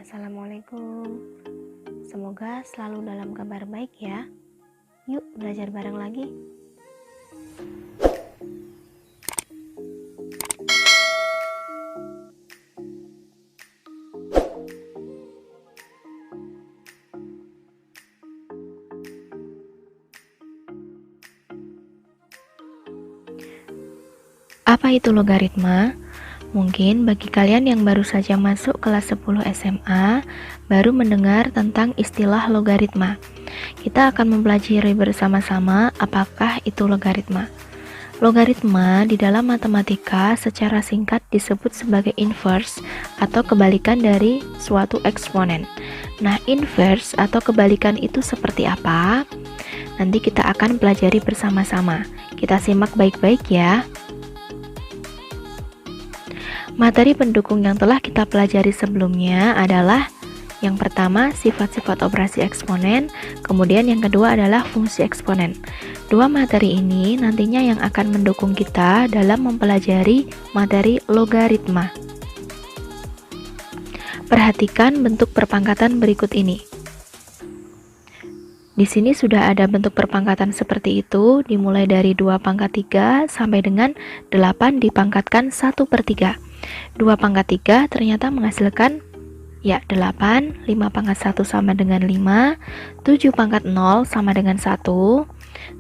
Assalamualaikum. Semoga selalu dalam kabar baik ya. Yuk belajar bareng lagi. Apa itu logaritma? Mungkin bagi kalian yang baru saja masuk kelas 10 SMA, baru mendengar tentang istilah logaritma. Kita akan mempelajari bersama-sama apakah itu logaritma. Logaritma di dalam matematika secara singkat disebut sebagai inverse atau kebalikan dari suatu eksponen. Nah, inverse atau kebalikan itu seperti apa? Nanti kita akan pelajari bersama-sama. Kita simak baik-baik ya. Materi pendukung yang telah kita pelajari sebelumnya adalah yang pertama sifat-sifat operasi eksponen, kemudian yang kedua adalah fungsi eksponen. Dua materi ini nantinya yang akan mendukung kita dalam mempelajari materi logaritma. Perhatikan bentuk perpangkatan berikut ini. Di sini sudah ada bentuk perpangkatan seperti itu, dimulai dari 2 pangkat 3 sampai dengan 8 dipangkatkan 1/3. 2 pangkat 3 ternyata menghasilkan 8, 5 pangkat 1 sama dengan 5, 7 pangkat 0 sama dengan 1,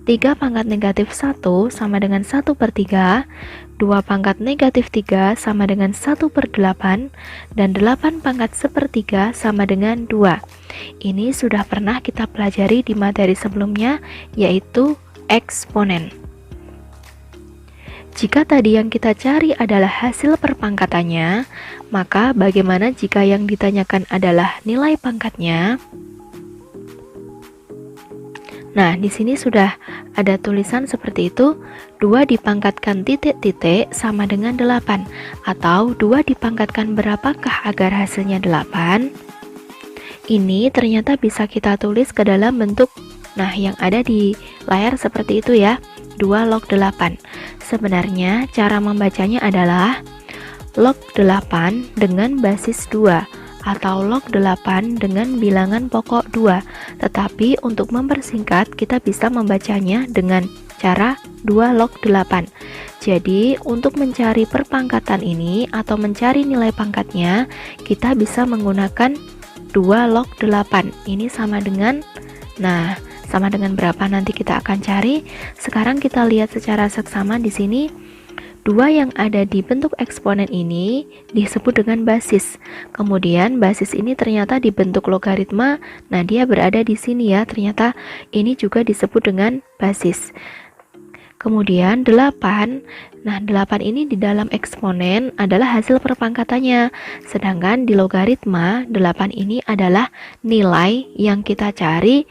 3 pangkat negatif 1 sama dengan 1/3, 2 pangkat negatif 3 sama dengan 1/8, dan 8 pangkat 1/3 sama dengan 2. Ini sudah pernah kita pelajari di materi sebelumnya, yaitu eksponen. Jika tadi yang kita cari adalah hasil perpangkatannya, maka bagaimana jika yang ditanyakan adalah nilai pangkatnya? Nah, di sini sudah ada tulisan seperti itu, 2 dipangkatkan titik-titik sama dengan 8, atau 2 dipangkatkan berapakah agar hasilnya 8? Ini ternyata bisa kita tulis ke dalam bentuk, yang ada di layar seperti itu ya, 2 log 8. Sebenarnya cara membacanya adalah log 8 dengan basis 2 atau log 8 dengan bilangan pokok 2. Tetapi untuk mempersingkat kita bisa membacanya dengan cara 2 log 8. Jadi untuk mencari perpangkatan ini atau mencari nilai pangkatnya, kita bisa menggunakan 2 log 8. Ini sama dengan sama dengan berapa nanti kita akan cari. Sekarang kita lihat secara seksama di sini. 2 yang ada di bentuk eksponen ini disebut dengan basis. Kemudian basis ini ternyata dibentuk logaritma. Nah, dia berada di sini ya. Ternyata ini juga disebut dengan basis. Kemudian 8. Nah, 8 ini di dalam eksponen adalah hasil perpangkatannya. Sedangkan di logaritma 8 ini adalah nilai yang kita cari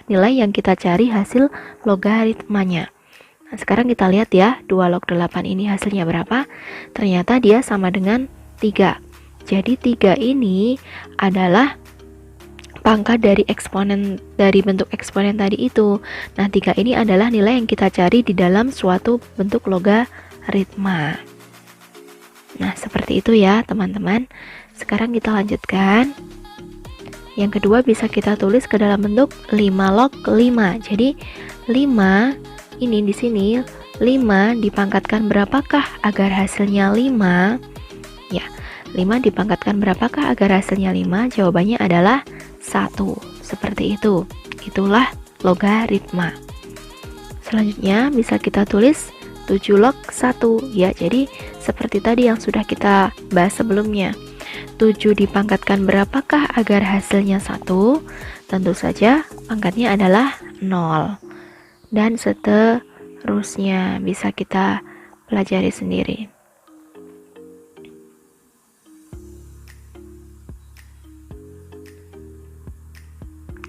nilai yang kita cari hasil logaritmanya. Nah, sekarang kita lihat ya, 2 log 8 ini hasilnya berapa? Ternyata dia sama dengan 3. Jadi 3 ini adalah pangkat dari eksponen, dari bentuk eksponen tadi itu. Nah, 3 ini adalah nilai yang kita cari di dalam suatu bentuk logaritma. Nah, seperti itu ya, teman-teman. Sekarang kita lanjutkan. Yang kedua bisa kita tulis ke dalam bentuk 5 log 5. Jadi 5 ini di sini 5 dipangkatkan berapakah agar hasilnya 5? Ya, 5 dipangkatkan berapakah agar hasilnya 5? Jawabannya adalah 1. Seperti itu. Itulah logaritma. Selanjutnya bisa kita tulis 7 log 1. Ya, jadi seperti tadi yang sudah kita bahas sebelumnya. 7 dipangkatkan berapakah agar hasilnya 1? Tentu saja pangkatnya adalah 0. Dan seterusnya bisa kita pelajari sendiri.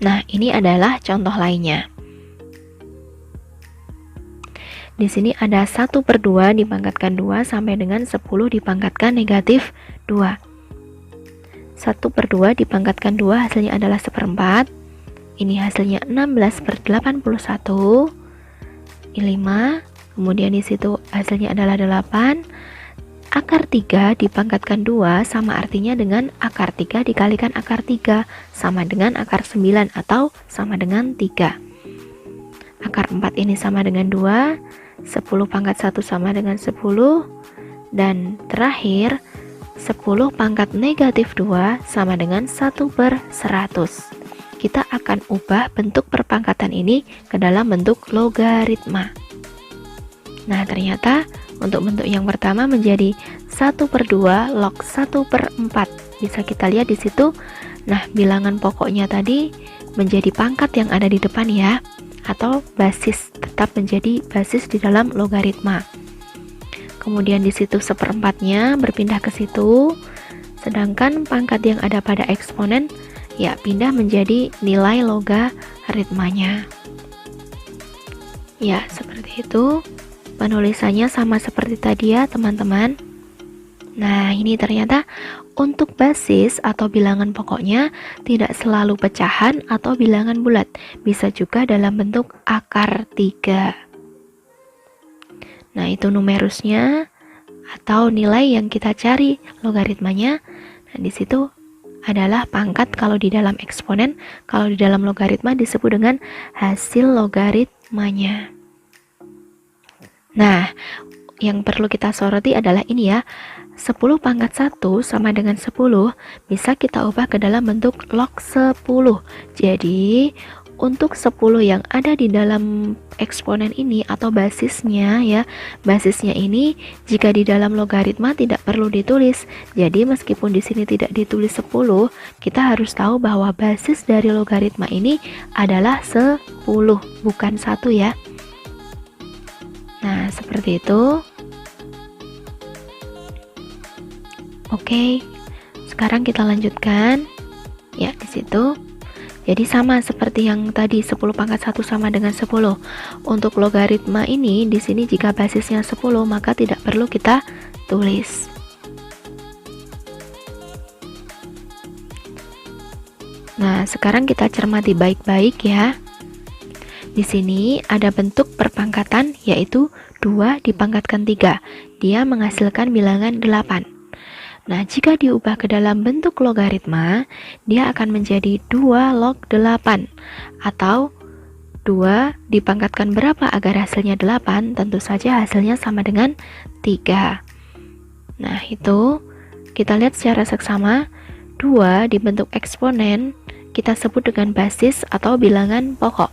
Nah, ini adalah contoh lainnya. Di sini ada 1/2 dipangkatkan 2 sampai dengan 10 dipangkatkan negatif 2. 1/2 dipangkatkan 2 hasilnya adalah 1/4. Ini hasilnya 16/81. Ini 5. Kemudian di situ hasilnya adalah 8. Akar 3 dipangkatkan 2 sama artinya dengan akar 3 dikalikan akar 3 sama dengan akar 9 atau sama dengan 3. Akar 4 ini sama dengan 2, 10 pangkat 1 sama dengan 10, dan terakhir 10 pangkat negatif 2 sama dengan 1/100. Kita akan ubah bentuk perpangkatan ini ke dalam bentuk logaritma. Nah, ternyata untuk bentuk yang pertama menjadi 1/2 log 1/4. Bisa kita lihat di situ. Nah, bilangan pokoknya tadi menjadi pangkat yang ada di depan ya, atau basis, tetap menjadi basis di dalam logaritma. Kemudian di situ 1/4-nya berpindah ke situ, sedangkan pangkat yang ada pada eksponen ya pindah menjadi nilai logaritmanya. Ya, seperti itu. Penulisannya sama seperti tadi ya, teman-teman. Nah, ini ternyata untuk basis atau bilangan pokoknya tidak selalu pecahan atau bilangan bulat, bisa juga dalam bentuk akar 3. Nah, itu numerusnya atau nilai yang kita cari logaritmanya. Nah, di situ adalah pangkat kalau di dalam eksponen, kalau di dalam logaritma disebut dengan hasil logaritmanya. Nah, yang perlu kita soroti adalah ini ya, 10 pangkat 1 sama dengan 10 bisa kita ubah ke dalam bentuk log 10. Jadi, untuk 10 yang ada di dalam eksponen ini atau basisnya ya, basisnya ini jika di dalam logaritma tidak perlu ditulis. Jadi, meskipun di sini tidak ditulis 10, kita harus tahu bahwa basis dari logaritma ini adalah 10, bukan 1 ya. Nah, seperti itu. Oke, sekarang kita lanjutkan. Ya, di situ. Jadi sama seperti yang tadi 10 pangkat 1 sama dengan 10. Untuk logaritma ini, di sini jika basisnya 10, maka tidak perlu kita tulis. Nah, sekarang kita cermati baik-baik ya. Di sini ada bentuk perpangkatan yaitu 2 dipangkatkan 3. Dia menghasilkan bilangan 8. Nah, jika diubah ke dalam bentuk logaritma, dia akan menjadi 2 log 8 atau 2 dipangkatkan berapa agar hasilnya 8? Tentu saja hasilnya sama dengan 3. Nah, itu kita lihat secara seksama. 2 dibentuk eksponen kita sebut dengan basis atau bilangan pokok.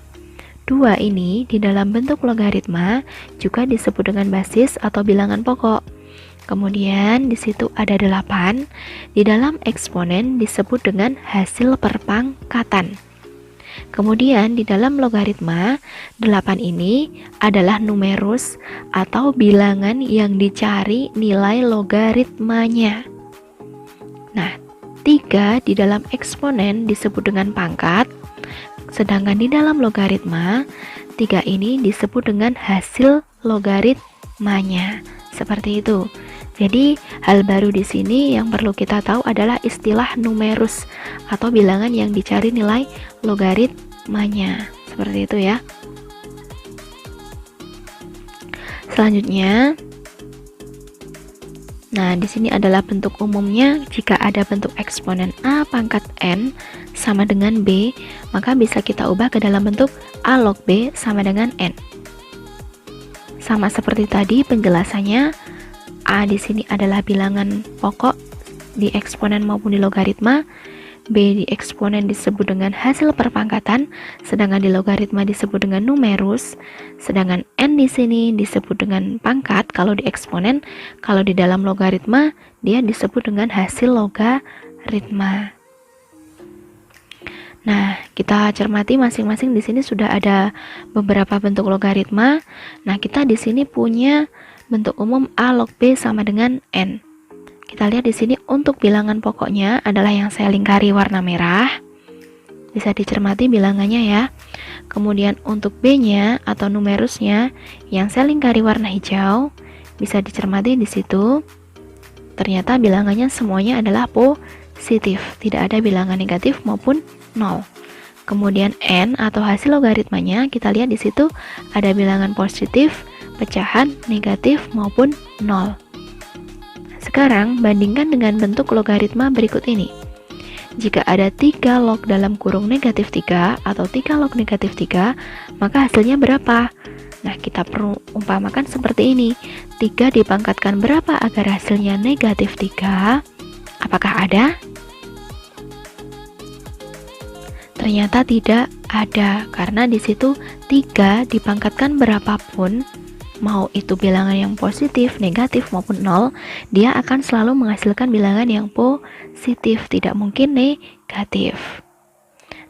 2 ini di dalam bentuk logaritma juga disebut dengan basis atau bilangan pokok. Kemudian di situ ada 8, di dalam eksponen disebut dengan hasil perpangkatan. Kemudian di dalam logaritma, 8 ini adalah numerus atau bilangan yang dicari nilai logaritmanya. Nah, 3 di dalam eksponen disebut dengan pangkat. Sedangkan di dalam logaritma, 3 ini disebut dengan hasil logaritmanya. Seperti itu. Jadi, hal baru di sini yang perlu kita tahu adalah istilah numerus atau bilangan yang dicari nilai logaritmanya. Seperti itu ya. Selanjutnya, nah, di sini adalah bentuk umumnya. Jika ada bentuk eksponen A pangkat N sama dengan B, maka bisa kita ubah ke dalam bentuk A log B sama dengan N. Sama seperti tadi penjelasannya, A di sini adalah bilangan pokok di eksponen maupun di logaritma, B di eksponen disebut dengan hasil perpangkatan, sedangkan di logaritma disebut dengan numerus, sedangkan N di sini disebut dengan pangkat kalau di eksponen, kalau di dalam logaritma dia disebut dengan hasil logaritma. Nah, kita cermati masing-masing di sini sudah ada beberapa bentuk logaritma. Nah, kita di sini punya bentuk umum A log B sama dengan N. Kita lihat di sini untuk bilangan pokoknya adalah yang saya lingkari warna merah. Bisa dicermati bilangannya ya. Kemudian untuk B-nya atau numerusnya yang saya lingkari warna hijau, bisa dicermati di situ. Ternyata bilangannya semuanya adalah positif, tidak ada bilangan negatif maupun 0. Kemudian N atau hasil logaritmanya kita lihat di situ ada bilangan positif, pecahan, negatif maupun 0. sekarang bandingkan dengan bentuk logaritma berikut ini. Jika ada 3 log dalam kurung negatif 3 atau 3 log negatif 3, maka hasilnya berapa? Nah, kita perumpamakan seperti ini. 3 dipangkatkan berapa agar hasilnya negatif 3? Apakah ada? Ternyata tidak ada, karena di situ 3 dipangkatkan berapapun, mau itu bilangan yang positif, negatif, maupun 0, dia akan selalu menghasilkan bilangan yang positif, tidak mungkin negatif.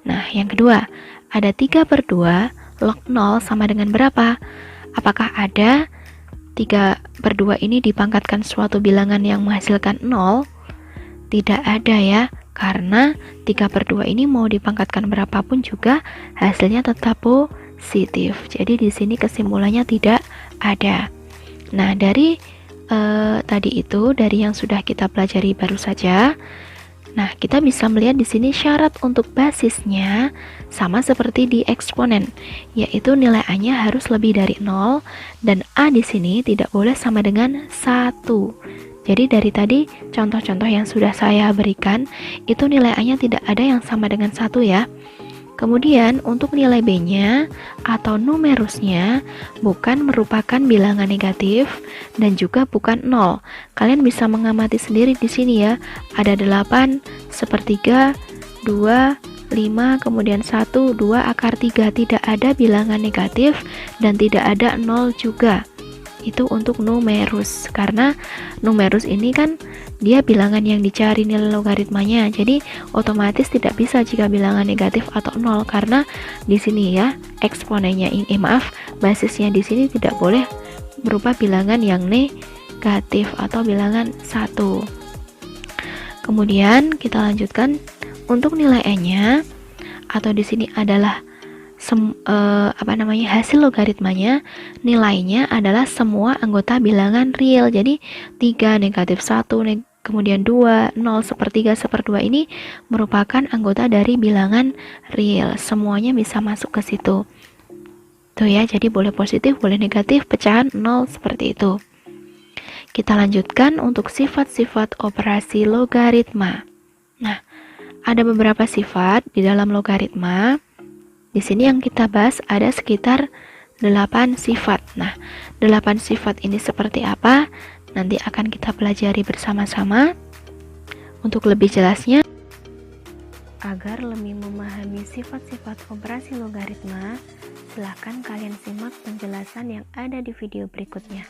Nah, yang kedua, ada 3/2, log 0 sama dengan berapa? Apakah ada 3/2 ini dipangkatkan suatu bilangan yang menghasilkan 0? Tidak ada ya, karena 3/2 ini mau dipangkatkan berapapun juga hasilnya tetap positif. Jadi di sini kesimpulannya tidak ada. Nah, dari tadi itu, dari yang sudah kita pelajari baru saja, nah kita bisa melihat di sini syarat untuk basisnya sama seperti di eksponen, yaitu nilai A-nya harus lebih dari 0 dan A di sini tidak boleh sama dengan 1. Jadi dari tadi contoh-contoh yang sudah saya berikan, itu nilai A-nya tidak ada yang sama dengan 1 ya. Kemudian untuk nilai B-nya atau numerusnya bukan merupakan bilangan negatif dan juga bukan 0. Kalian bisa mengamati sendiri di sini ya. Ada 8, sepertiga, 2, 5, kemudian 1, 2 akar 3. Tidak ada bilangan negatif dan tidak ada 0 juga. Itu untuk numerus, karena numerus ini kan dia bilangan yang dicari nilai logaritmanya, jadi otomatis tidak bisa jika bilangan negatif atau 0, karena di sini ya eksponennya ini basisnya di sini tidak boleh berupa bilangan yang negatif atau bilangan 1. Kemudian kita lanjutkan untuk nilai E-nya, atau di sini adalah hasil logaritmanya, nilainya adalah semua anggota bilangan real. Jadi 3, negatif 1, kemudian 2, 0, sepertiga, seperdua ini merupakan anggota dari bilangan real. Semuanya bisa masuk ke situ. Tuh ya, jadi boleh positif, boleh negatif, pecahan 0 seperti itu. Kita lanjutkan untuk sifat-sifat operasi logaritma. Nah, ada beberapa sifat di dalam logaritma. Di sini yang kita bahas ada sekitar 8 sifat. Nah, 8 sifat ini seperti apa? Nanti akan kita pelajari bersama-sama. Untuk lebih jelasnya, agar lebih memahami sifat-sifat operasi logaritma, silahkan kalian simak penjelasan yang ada di video berikutnya.